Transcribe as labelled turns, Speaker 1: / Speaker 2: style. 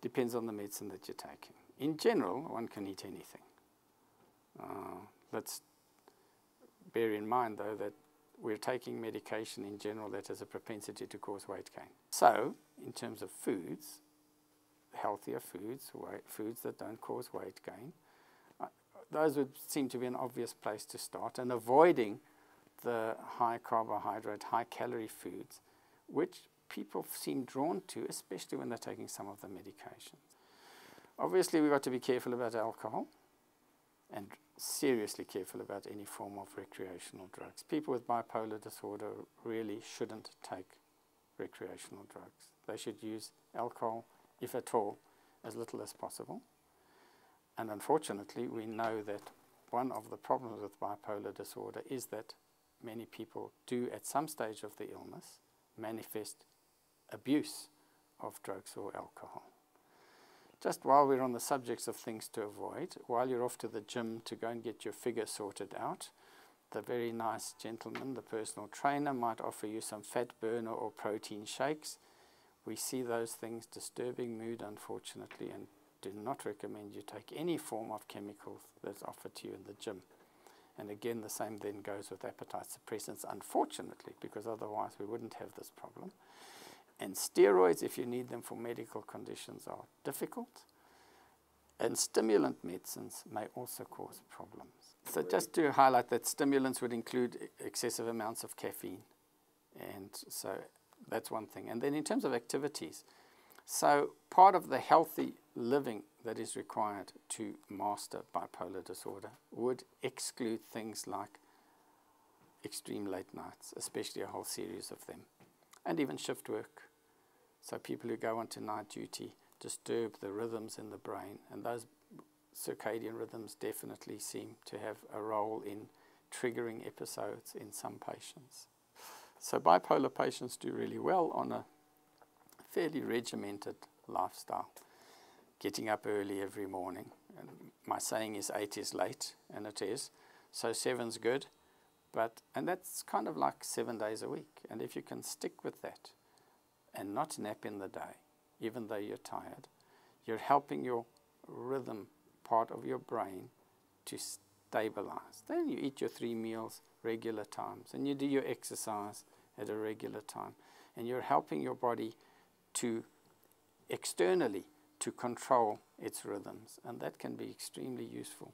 Speaker 1: Depends on the medicine that you're taking. In general, one can eat anything. Let's bear in mind, though, that we're taking medication in general that has a propensity to cause weight gain. So, in terms of foods, healthier foods, foods that don't cause weight gain, those would seem to be an obvious place to start, and avoiding the high carbohydrate, high calorie foods, which people seem drawn to, especially when they're taking some of the medications. Obviously, we've got to be careful about alcohol and seriously careful about any form of recreational drugs. People with bipolar disorder really shouldn't take recreational drugs. They should use alcohol, if at all, as little as possible. And unfortunately, we know that one of the problems with bipolar disorder is that many people do, at some stage of the illness, manifest abuse of drugs or alcohol. Just while we're on the subjects of things to avoid, while you're off to the gym to go and get your figure sorted out, the very nice gentleman, the personal trainer, might offer you some fat burner or protein shakes. We see those things disturbing mood, unfortunately, and do not recommend you take any form of chemicals that's offered to you in the gym. And again, the same then goes with appetite suppressants, unfortunately, because otherwise we wouldn't have this problem. And steroids, if you need them for medical conditions, are difficult. And stimulant medicines may also cause problems. So just to highlight that stimulants would include excessive amounts of caffeine. And so that's one thing. And then in terms of activities, so part of the healthy living that is required to master bipolar disorder would exclude things like extreme late nights, especially a whole series of them, and even shift work. So people who go onto night duty disturb the rhythms in the brain, and those circadian rhythms definitely seem to have a role in triggering episodes in some patients. So bipolar patients do really well on a fairly regimented lifestyle, getting up early every morning. And my saying is 8 is late, and it is. So 7's good, and that's kind of like 7 days a week. And if you can stick with that and not nap in the day, even though you're tired, you're helping your rhythm part of your brain to stabilize. Then you eat your 3 meals regular times, and you do your exercise at a regular time, and you're helping your body to externally to control its rhythms, and that can be extremely useful